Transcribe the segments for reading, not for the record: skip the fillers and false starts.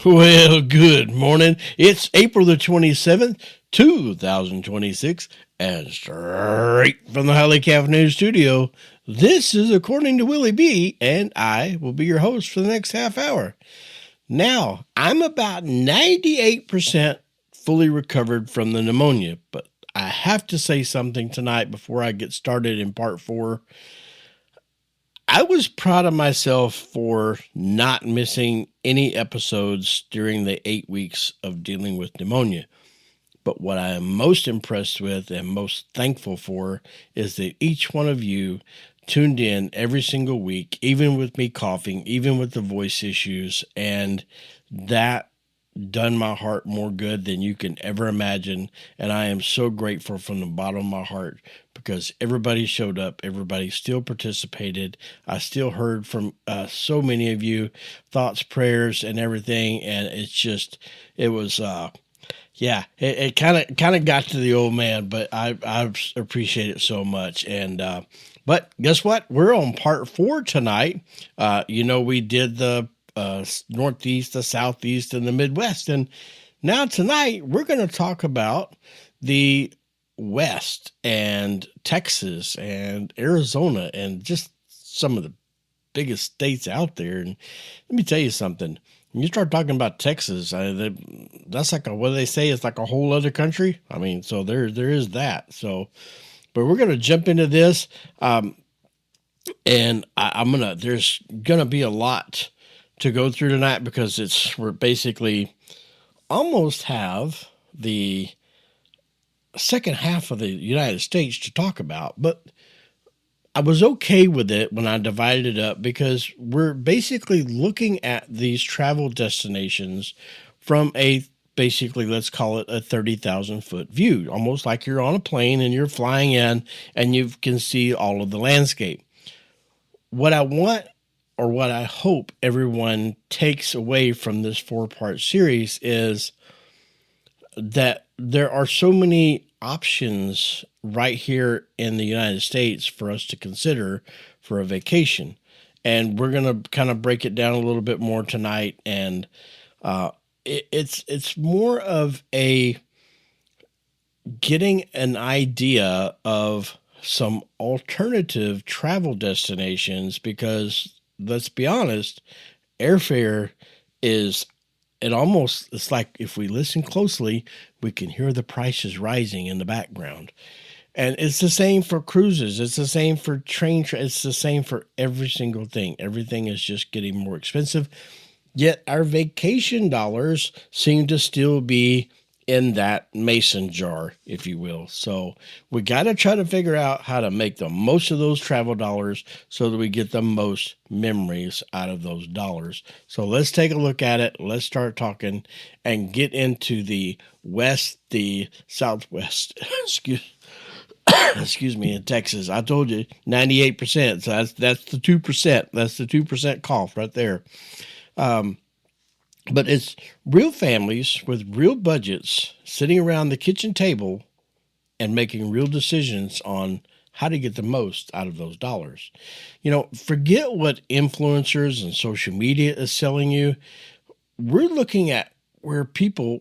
Well, good morning. It's April the 27th, 2026, and straight from the Highly Caffeinated Studio, this is According to Willie B, and I will be your host for the next half hour. Now, I'm about 98% fully recovered from the pneumonia, but I have to say something tonight before I get started in part four. I was proud of myself for not missing any episodes during the 8 weeks of dealing with pneumonia. But what I am most impressed with and most thankful for is that each one of you tuned in every single week, even with me coughing, even with the voice issues, and that done my heart more good than you can ever imagine. And I am so grateful from the bottom of my heart because everybody showed up. Everybody still participated. I still heard from so many of you thoughts, prayers, and everything. And it was it kind of got to the old man, but I appreciate it so much. And but guess what? We're on part four tonight. We did the Northeast, the Southeast, and the Midwest. And now tonight, we're going to talk about the West and Texas and Arizona and just some of the biggest states out there. And let me tell you something. When you start talking about Texas, that's like what do they say? It's like a whole other country. I mean, so there is that. So, but we're going to jump into this. And there's going to be a lot to go through tonight because we're basically almost have the second half of the United States to talk about, but I was okay with it when I divided it up because we're basically looking at these travel destinations from basically, let's call it a 30,000 foot view, almost like you're on a plane and you're flying in and you can see all of the landscape. What I want or what I hope everyone takes away from this 4-part series is that there are so many options right here in the United States for us to consider for a vacation. And we're going to kind of break it down a little bit more tonight. And it's more of a getting an idea of some alternative travel destinations because let's be honest, airfare it's like if we listen closely, we can hear the prices rising in the background. And it's the same for cruises. It's the same for it's the same for every single thing. Everything is just getting more expensive. Yet our vacation dollars seem to still be in that mason jar, if you will. So we got to try to figure out how to make the most of those travel dollars so that we get the most memories out of those dollars. So let's take a look at it. Let's start talking and get into the West, the Southwest, excuse me, in Texas. I told you 98%. So that's the 2%. That's the 2% cough right there. But it's real families with real budgets sitting around the kitchen table and making real decisions on how to get the most out of those dollars. Forget what influencers and social media is selling you. We're looking at where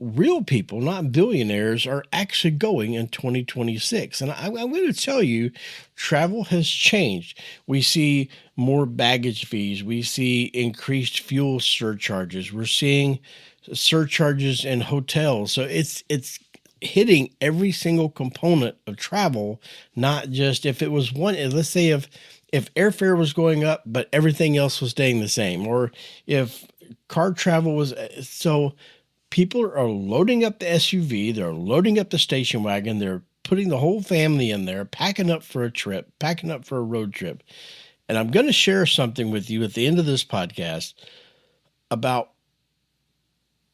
real people, not billionaires, are actually going in 2026. And I'm going to tell you, travel has changed. We see more baggage fees. We see increased fuel surcharges. We're seeing surcharges in hotels. So it's hitting every single component of travel, not just if it was one. Let's say if airfare was going up, but everything else was staying the same, or if car travel was so. People are loading up the SUV, they're loading up the station wagon, they're putting the whole family in there, packing up for a trip, packing up for a road trip. And I'm going to share something with you at the end of this podcast about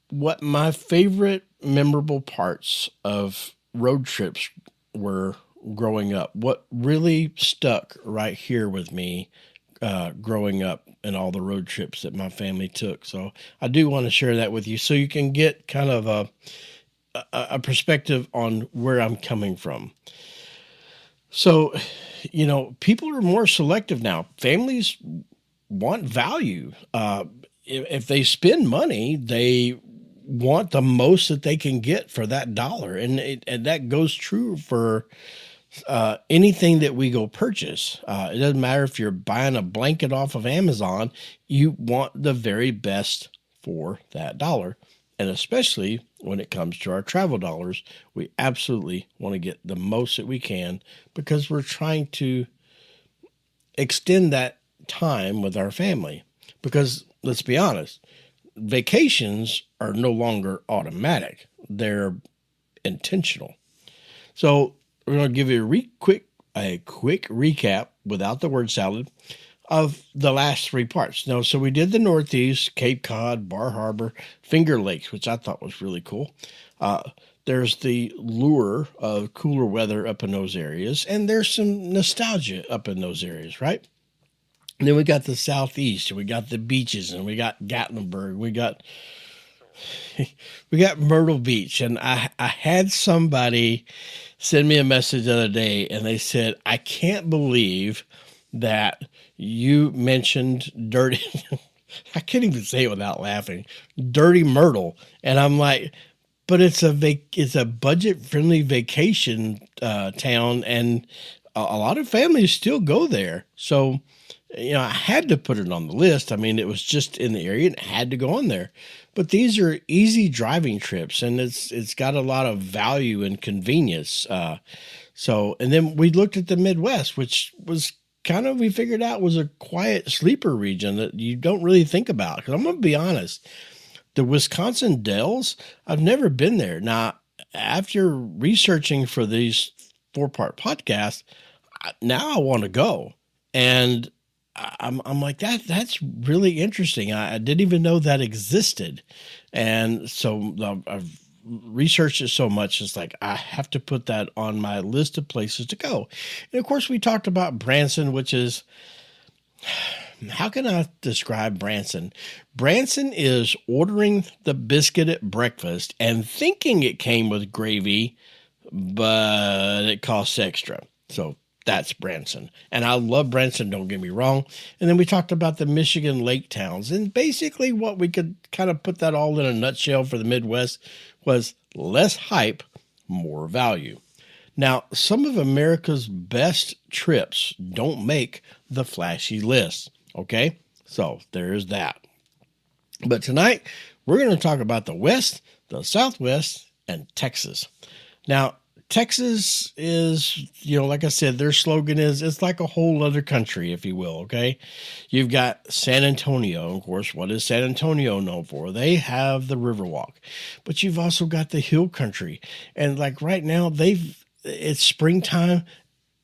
what my favorite memorable parts of road trips were growing up. What really stuck right here with me growing up and all the road trips that my family took. So I do want to share that with you so you can get kind of a perspective on where I'm coming from. So, people are more selective now. Families want value. if they spend money, they want the most that they can get for that dollar. And that goes true for anything that we go purchase. It doesn't matter if you're buying a blanket off of Amazon, you want the very best for that dollar. And especially when it comes to our travel dollars, we absolutely want to get the most that we can because we're trying to extend that time with our family. Because let's be honest, vacations are no longer automatic, they're intentional. So we're going to give you a quick recap without the word salad of the last three parts. Now, so we did the Northeast, Cape Cod, Bar Harbor, Finger Lakes, which I thought was really cool. There's the lure of cooler weather up in those areas, and there's some nostalgia up in those areas, right? And then we got the Southeast, and we got the beaches, and we got Gatlinburg, we got Myrtle Beach, and I had somebody send me a message the other day, and they said, I can't believe that you mentioned dirty, I can't even say it without laughing, Dirty Myrtle. And I'm like, but it's a budget-friendly vacation town, and a lot of families still go there. So, I had to put it on the list. I mean, it was just in the area and it had to go on there. But these are easy driving trips, and it's got a lot of value and convenience. And then we looked at the Midwest, which was we figured out was a quiet sleeper region that you don't really think about. Because I'm going to be honest, the Wisconsin Dells, I've never been there. Now, after researching for these 4-part podcasts, now I want to go. And I'm like, that's really interesting. I didn't even know that existed. And so I've researched it so much. It's like, I have to put that on my list of places to go. And of course we talked about Branson, which is, how can I describe Branson? Branson is ordering the biscuit at breakfast and thinking it came with gravy, but it costs extra. So that's Branson. And I love Branson, don't get me wrong. And then we talked about the Michigan lake towns. And basically what we could kind of put that all in a nutshell for the Midwest was less hype, more value. Now, some of America's best trips don't make the flashy list. Okay? So there's that. But tonight, we're going to talk about the West, the Southwest, and Texas. Now, Texas is, like I said, their slogan is, it's like a whole other country, if you will, okay? You've got San Antonio, of course. What is San Antonio known for? They have the Riverwalk. But you've also got the Hill Country. And like right now, it's springtime,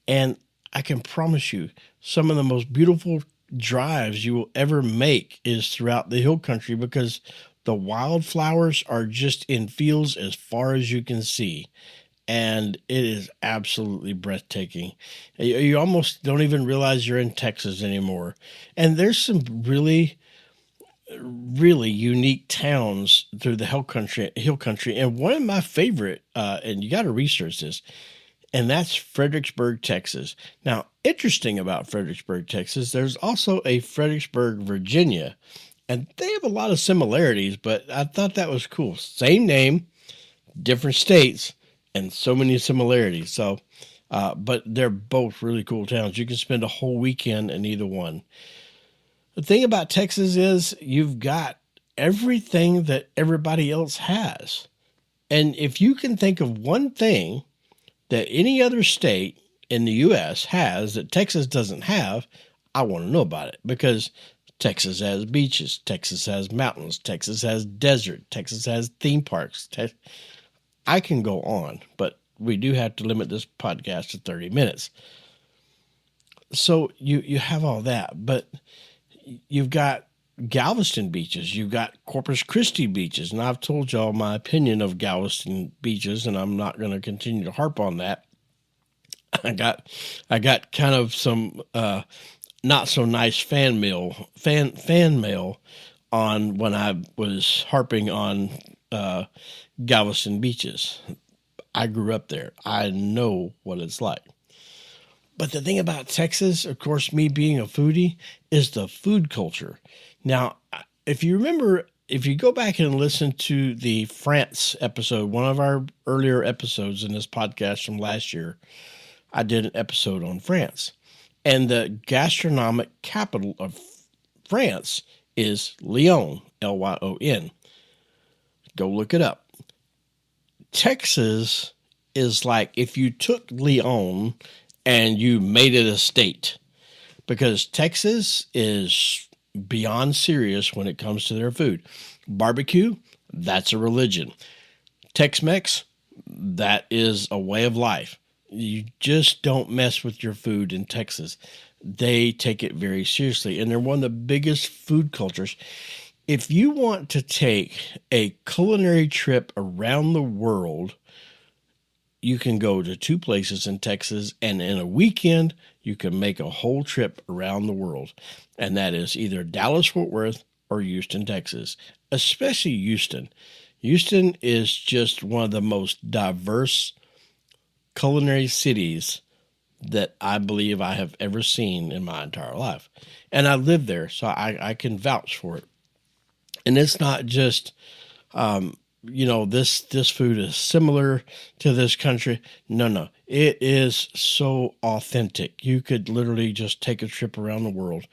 and I can promise you, some of the most beautiful drives you will ever make is throughout the Hill Country because the wildflowers are just in fields as far as you can see. And it is absolutely breathtaking. You almost don't even realize you're in Texas anymore. And there's some really, really unique towns through the Hill Country. And one of my favorite, and you got to research this, and that's Fredericksburg, Texas. Now, interesting about Fredericksburg, Texas, there's also a Fredericksburg, Virginia. And they have a lot of similarities, but I thought that was cool. Same name, different states, and so many similarities. So, but they're both really cool towns. You can spend a whole weekend in either one. The thing about Texas is you've got everything that everybody else has. And if you can think of one thing that any other state in the U.S. has that Texas doesn't have, I want to know about it because Texas has beaches, Texas has mountains, Texas has desert, Texas has theme parks. I can go on, but we do have to limit this podcast to 30 minutes. So you have all that, but you've got Galveston beaches, you've got Corpus Christi beaches, and I've told y'all my opinion of Galveston beaches, and I'm not going to continue to harp on that. I got kind of some not so nice fan mail on when I was harping on Galveston beaches. I grew up there. I know what it's like. But the thing about Texas, of course, me being a foodie, is the food culture. Now, if you remember, if you go back and listen to the France episode, one of our earlier episodes in this podcast from last year, I did an episode on France. And the gastronomic capital of France is Lyon, Lyon. Go look it up. Texas is like if you took Lyon and you made it a state, because Texas is beyond serious when it comes to their food. Barbecue, that's a religion. Tex-Mex, that is a way of life. You just don't mess with your food in Texas. They take it very seriously, and they're one of the biggest food cultures. If you want to take a culinary trip around the world, you can go to 2 places in Texas, and in a weekend, you can make a whole trip around the world. And that is either Dallas-Fort Worth or Houston, Texas, especially Houston. Houston is just one of the most diverse culinary cities that I believe I have ever seen in my entire life. And I live there, so I can vouch for it. And it's not just, this food is similar to this country. No. It is so authentic. You could literally just take a trip around the world,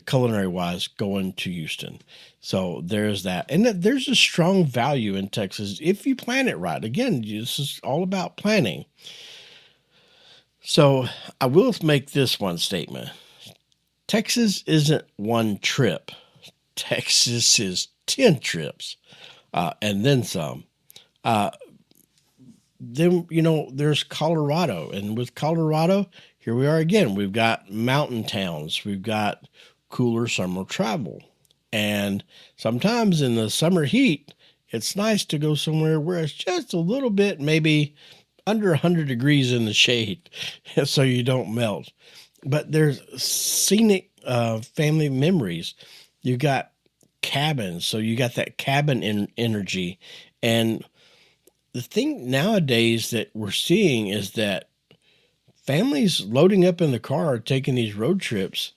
culinary-wise, going to Houston. So there's that. And there's a strong value in Texas if you plan it right. Again, this is all about planning. So I will make this one statement. Texas isn't one trip. Texas is 10 trips, and then some. Then, there's Colorado. And with Colorado, here we are again. We've got mountain towns. We've got cooler summer travel. And sometimes in the summer heat, it's nice to go somewhere where it's just a little bit, maybe under 100 degrees in the shade, so you don't melt. But there's scenic family memories. You got cabins, so you got that cabin energy. And the thing nowadays that we're seeing is that families loading up in the car, taking these road trips,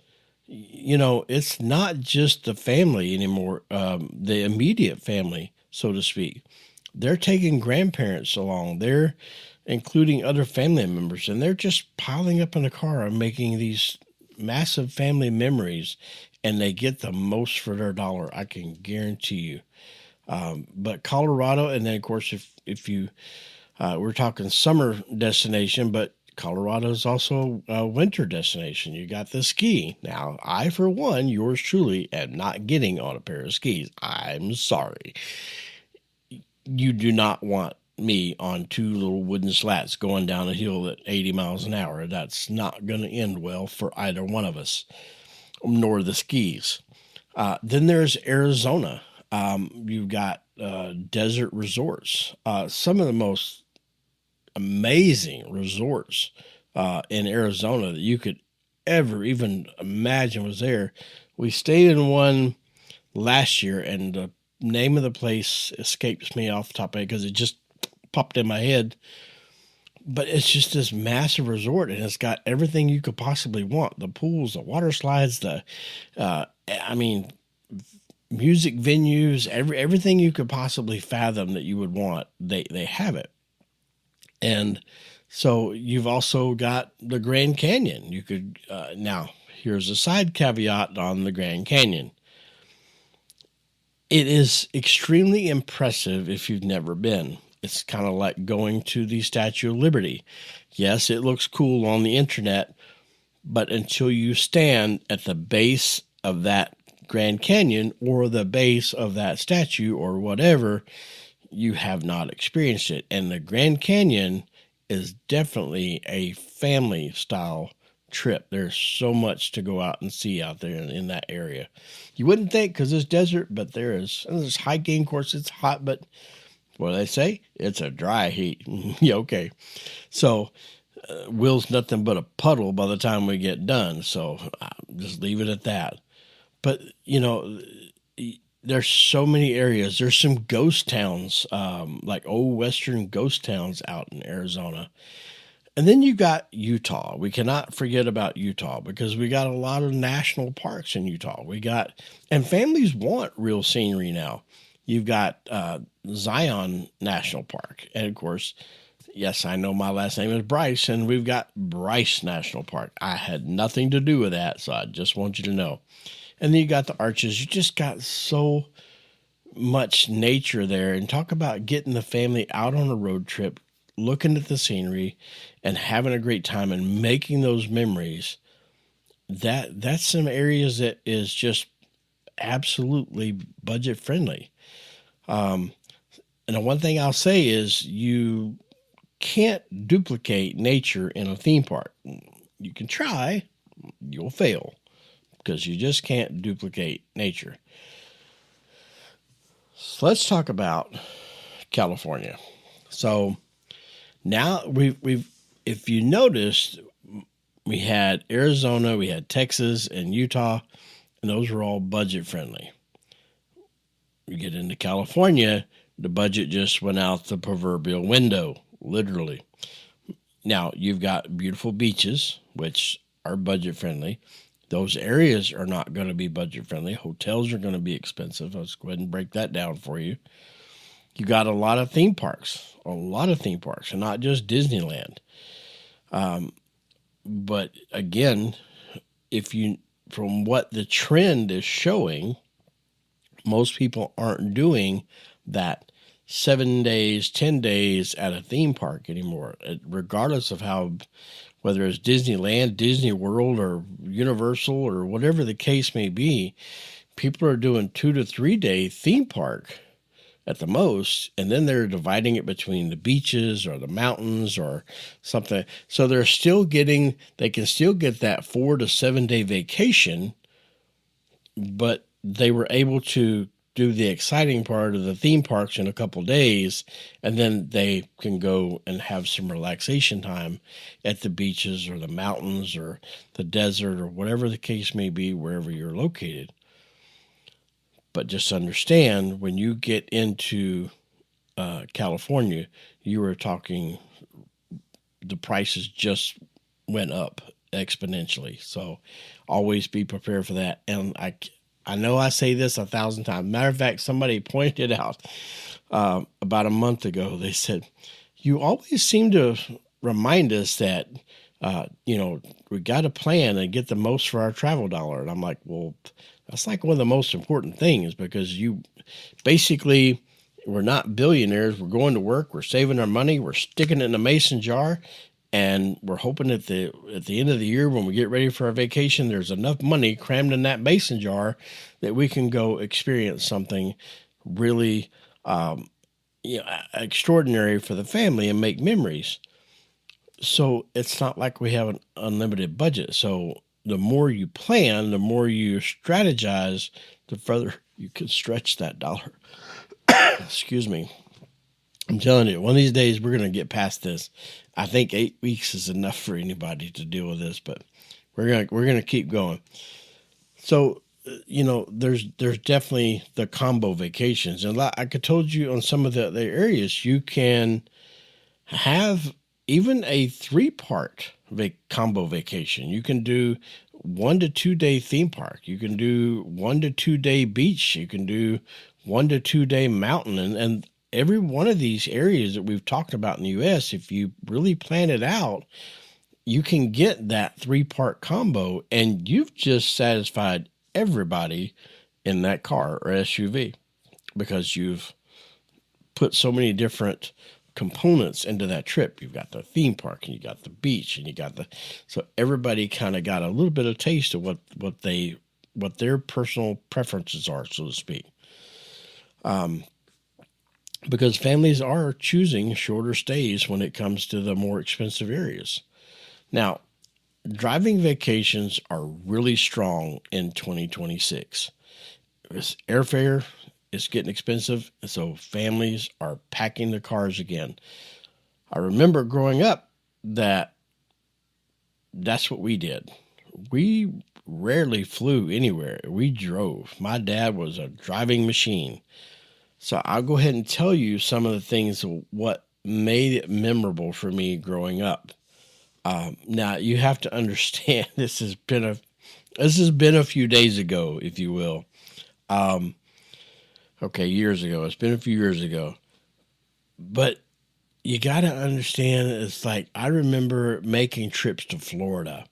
it's not just the family anymore, the immediate family, so to speak. They're taking grandparents along. They're including other family members, and they're just piling up in the car and making these massive family memories, and they get the most for their dollar, I can guarantee you. But Colorado, and then of course, if you, we're talking summer destination, but Colorado is also a winter destination. You got the ski. Now, I, for one, yours truly, am not getting on a pair of skis. I'm sorry. You do not want me on 2 little wooden slats going down a hill at 80 miles an hour. That's not going to end well for either one of us, nor the skis. Then there's Arizona. You've got desert resorts. Some of the most amazing resorts in Arizona that you could ever even imagine was there. We stayed in one last year, and the name of the place escapes me off the top of it because it just popped in my head. But it's just this massive resort, and it's got everything you could possibly want. The pools, the water slides, music venues, everything you could possibly fathom that you would want, they have it. And so you've also got the Grand Canyon. You could, now, here's a side caveat on the Grand Canyon. It is extremely impressive if you've never been. It's kind of like going to the Statue of Liberty. Yes, it looks cool on the internet, but until you stand at the base of that Grand Canyon or the base of that statue or whatever, you have not experienced it. And the Grand Canyon is definitely a family style trip. There's so much to go out and see out there in that area. You wouldn't think because it's desert, but there's hiking. Of course, it's hot, but what do they say? It's a dry heat. Yeah, okay. So Will's nothing but a puddle by the time we get done. So just leave it at that. But, there's so many areas. There's some ghost towns, like old Western ghost towns out in Arizona. And then you got Utah. We cannot forget about Utah because we got a lot of national parks in Utah. And families want real scenery now. You've got Zion National Park. And of course, yes, I know my last name is Bryce, and we've got Bryce National Park. I had nothing to do with that, so I just want you to know. And then you got the Arches. You just got so much nature there. And talk about getting the family out on a road trip, looking at the scenery and having a great time and making those memories. That's some areas that is just absolutely budget friendly. And the one thing I'll say is you can't duplicate nature in a theme park. You can try, you'll fail because you just can't duplicate nature. So let's talk about California. So now we've if you noticed, we had Arizona, we had Texas and Utah, and those were all budget friendly. You get into California, the budget just went out the proverbial window, literally. Now, you've got beautiful beaches, which are budget friendly. Those areas are not going to be budget friendly. Hotels are going to be expensive. Let's go ahead and break that down for you. You got a lot of theme parks, and not just Disneyland. But again, from what the trend is showing, most people aren't doing that 7 days, 10 days at a theme park anymore, regardless of whether it's Disneyland, Disney World, or Universal, or whatever the case may be. People are doing 2 to 3 day theme park at the most, and then they're dividing it between the beaches or the mountains or something. So they can still get that 4 to 7 day vacation, but they were able to do the exciting part of the theme parks in a couple days, and then they can go and have some relaxation time at the beaches or the mountains or the desert or whatever the case may be, wherever you're located. But just understand, when you get into California, you are talking, the prices just went up exponentially. So always be prepared for that. And I know I say this 1,000 times. Matter of fact, somebody pointed out about a month ago, they said, you always seem to remind us that, we got to plan and get the most for our travel dollar. And I'm like, well, that's like one of the most important things, because we're not billionaires. We're going to work. We're saving our money. We're sticking it in a mason jar. And we're hoping at the end of the year, when we get ready for our vacation, there's enough money crammed in that mason jar that we can go experience something really extraordinary for the family and make memories. So it's not like we have an unlimited budget. So the more you plan, the more you strategize, the further you can stretch that dollar. Excuse me. I'm telling you, one of these days we're going to get past this. I think 8 weeks is enough for anybody to deal with this, but we're going to keep going. So, there's definitely the combo vacations. And like I told you, on some of the areas, you can have even a 3-part combo vacation. You can do 1 to 2 day theme park. You can do 1 to 2 day beach. You can do 1 to 2 day mountain. And every one of these areas that we've talked about in the U.S., if you really plan it out, you can get that 3-part combo, and you've just satisfied everybody in that car or SUV, because you've put so many different components into that trip. You've got the theme park, and you got the beach, and so everybody kind of got a little bit of taste of what their personal preferences are, so to speak. Because families are choosing shorter stays when it comes to the more expensive areas. Now, driving vacations are really strong in 2026. Airfare is getting expensive, and so families are packing their cars again. I remember growing up that's what we did. We rarely flew anywhere. We drove. My dad was a driving machine. So I'll go ahead and tell you some of the things, what made it memorable for me growing up. Now you have to understand this has been a few days ago, if you will. Okay, years ago. It's been a few years ago. But you got to understand, it's like I remember making trips to Florida,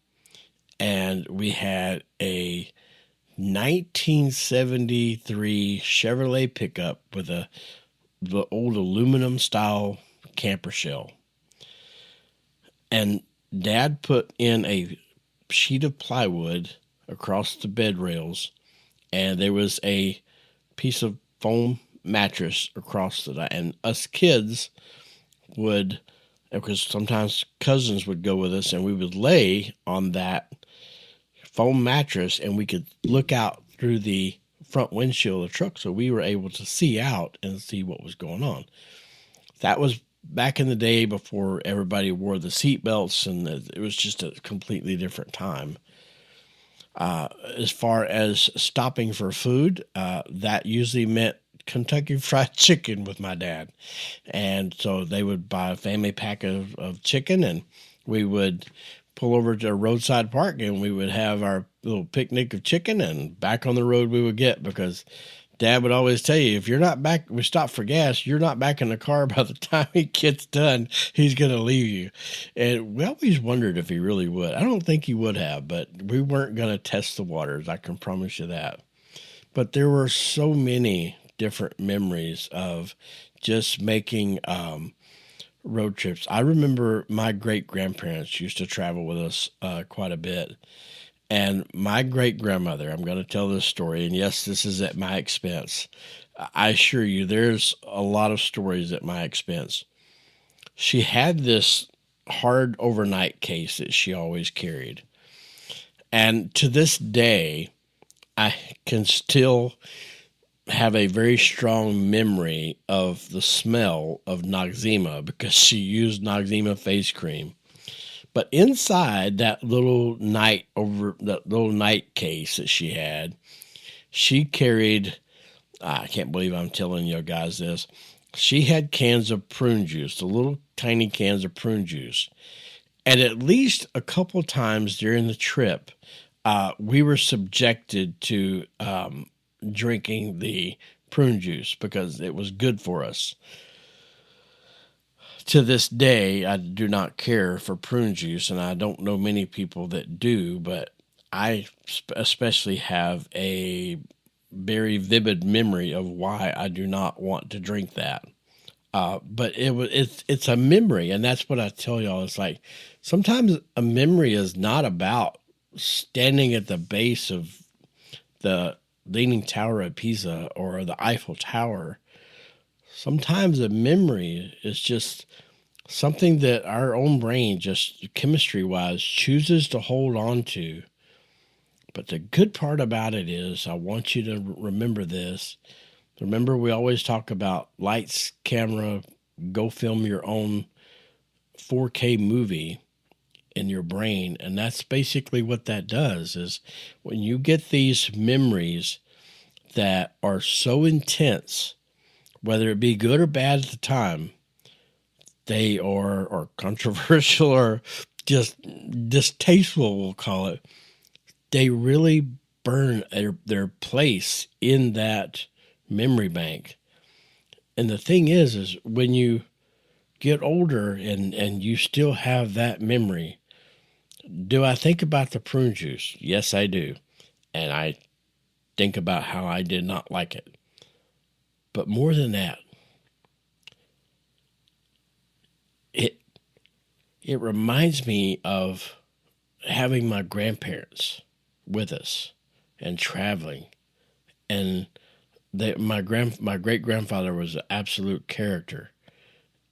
and we had a 1973 Chevrolet pickup with the old aluminum style camper shell. And Dad put in a sheet of plywood across the bed rails, and there was a piece of foam mattress across it. And us kids would, because sometimes cousins would go with us, and we would lay on that foam mattress, and we could look out through the front windshield of the truck, so we were able to see out and see what was going on. That was back in the day before everybody wore the seat belts, and it was just a completely different time. As far as stopping for food, that usually meant Kentucky Fried Chicken with my dad. And so they would buy a family pack of chicken, and we would pull over to a roadside park, and we would have our little picnic of chicken, and back on the road we would get, because Dad would always tell you, if you're not back, we stop for gas, you're not back in the car by the time he gets done, he's going to leave you. And we always wondered if he really would. I don't think he would have, but we weren't going to test the waters. I can promise you that. But there were so many different memories of just making road trips. I remember my great-grandparents used to travel with us quite a bit. And my great-grandmother, I'm going to tell this story, and yes, this is at my expense. I assure you, there's a lot of stories at my expense. She had this hard overnight case that she always carried. And to this day, I can still have a very strong memory of the smell of Noxzema, because she used Noxzema face cream. But inside that little night case that she had, she carried, I can't believe I'm telling you guys this, she had cans of prune juice, the little tiny cans of prune juice. And at least a couple times during the trip, we were subjected to drinking the prune juice because it was good for us. To this day, I do not care for prune juice, and I don't know many people that do, but I especially have a very vivid memory of why I do not want to drink that. But it's a memory, and that's what I tell y'all. It's like sometimes a memory is not about standing at the base of the Leaning Tower of Pisa or the Eiffel Tower. Sometimes a memory is just something that our own brain, just chemistry-wise, chooses to hold on to. But the good part about it is, I want you to remember this. Remember, we always talk about lights, camera, go film your own 4K movie in your brain. And that's basically what that does, is when you get these memories that are so intense, whether it be good or bad at the time, they are, or controversial or just distasteful, we'll call it, they really burn their place in that memory bank. And the thing is when you get older and you still have that memory, do I think about the prune juice? Yes, I do. And I think about how I did not like it. But more than that, it reminds me of having my grandparents with us and traveling. And my great-grandfather was an absolute character.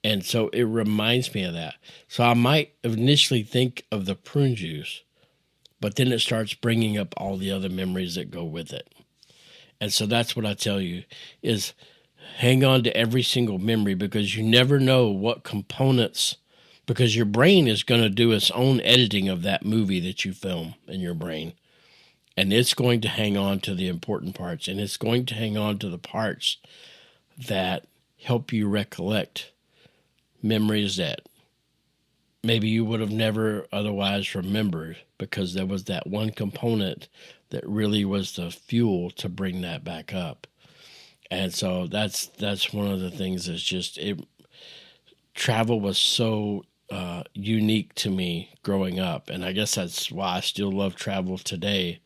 And so it reminds me of that. So I might initially think of the prune juice, but then it starts bringing up all the other memories that go with it. And so that's what I tell you, is hang on to every single memory, because you never know what components, because your brain is going to do its own editing of that movie that you film in your brain. And it's going to hang on to the important parts, and it's going to hang on to the parts that help you recollect memories that maybe you would have never otherwise remembered, because there was that one component that really was the fuel to bring that back up. And so that's one of the things that's just travel was so unique to me growing up, and I guess that's why I still love travel today.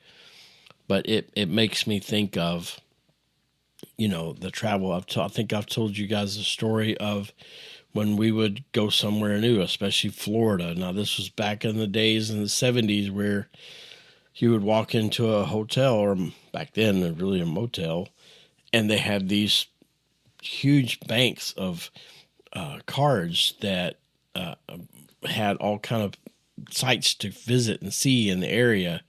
But it makes me think of, the travel. I think I've told you guys the story of when we would go somewhere new, especially Florida. Now, this was back in the days in the 70s where you would walk into a hotel, or back then, really a motel, and they had these huge banks of cards that had all kind of sites to visit and see in the area.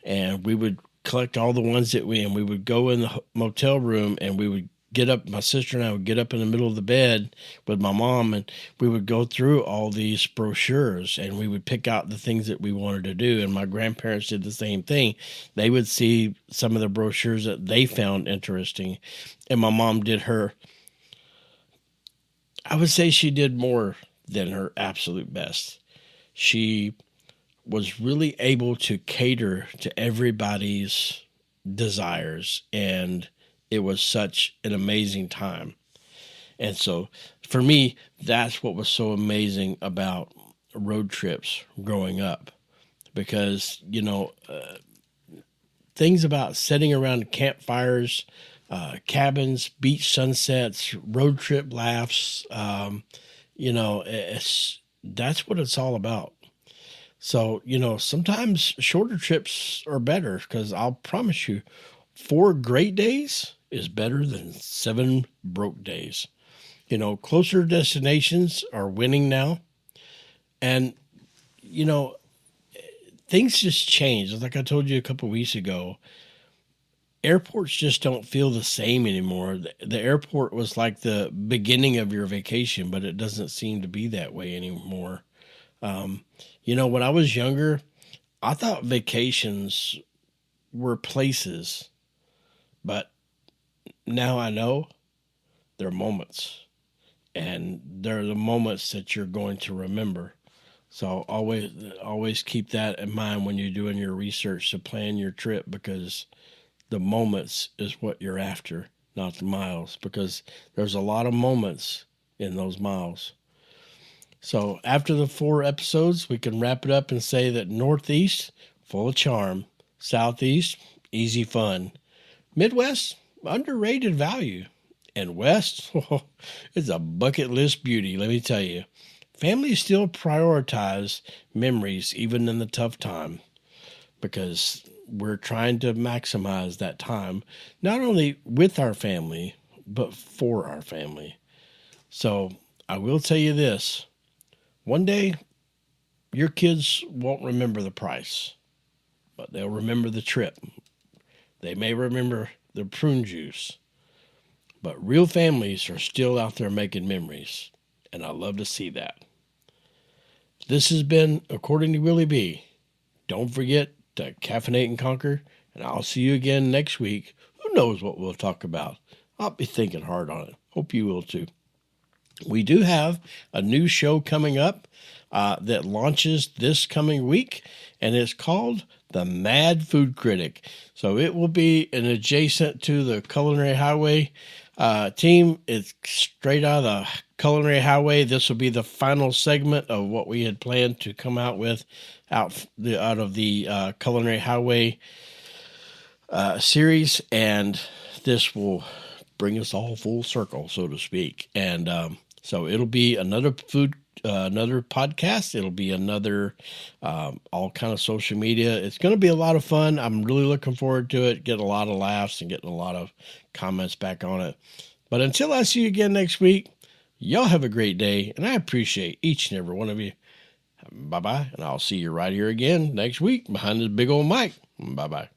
And we would collect all the ones and we would go in the motel room, and we would get up. My sister and I would get up in the middle of the bed with my mom, and we would go through all these brochures, and we would pick out the things that we wanted to do. And my grandparents did the same thing. They would see some of the brochures that they found interesting, and my mom did I would say she did more than her absolute best. She was really able to cater to everybody's desires, and it was such an amazing time. And so for me, that's what was so amazing about road trips growing up, because, things about sitting around campfires, cabins, beach sunsets, road trip laughs, that's what it's all about. So, sometimes shorter trips are better, because I'll promise you, 4 great days is better than 7 broke days. Closer destinations are winning now. And, things just change. Like I told you a couple of weeks ago, airports just don't feel the same anymore. The airport was like the beginning of your vacation, but it doesn't seem to be that way anymore. When I was younger, I thought vacations were places, but now I know they're moments, and they're the moments that you're going to remember. So always keep that in mind when you're doing your research to plan your trip, because the moments is what you're after, not the miles, because there's a lot of moments in those miles. So after the 4 episodes, we can wrap it up and say that Northeast, full of charm. Southeast, easy fun. Midwest, underrated value. And West, it's a bucket list beauty, let me tell you. Families still prioritize memories even in the tough time, because we're trying to maximize that time, not only with our family, but for our family. So I will tell you this. One day, your kids won't remember the price, but they'll remember the trip. They may remember the prune juice, but real families are still out there making memories, and I love to see that. This has been According to Willie B. Don't forget to caffeinate and conquer, and I'll see you again next week. Who knows what we'll talk about? I'll be thinking hard on it. Hope you will too. We do have a new show coming up that launches this coming week, and it's called The Mad Food Critic. So it will be an adjacent to the Culinary Highway team. It's straight out of the Culinary Highway. This will be the final segment of what we had planned to come out with out of the Culinary Highway series, and this will bring us all full circle, so to speak. And so it'll be another another podcast. It'll be another all kind of social media. It's going to be a lot of fun. I'm really looking forward to it. Getting a lot of laughs and getting a lot of comments back on it. But until I see you again next week, y'all have a great day, and I appreciate each and every one of you. Bye-bye, and I'll see you right here again next week behind this big old mic. Bye-bye.